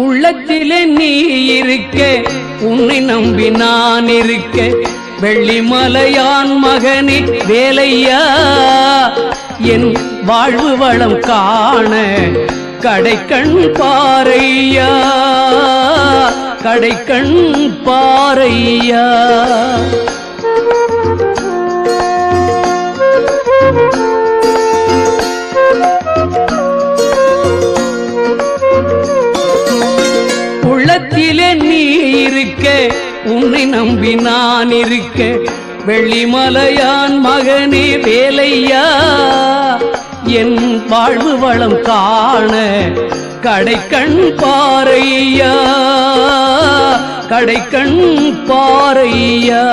உள்ளத்திலே நீ இருக்க, உன்னை நம்பி நான் இருக்க, வெள்ளிமலையான் மகனே வேலையா, என் வாழ்வு வளம் காண கடைக்கண் பாரையா, கடைக்கண் பாரையா. உள்ளத்திலே நீ இருக்க, உன்னை நம்பி நான் இருக்க, வெள்ளிமலையான் மகனே வேலையா, என் வாழ்வு வளம் காண கடைக்கண் பாரையா, கடைக்கண் பாரையா.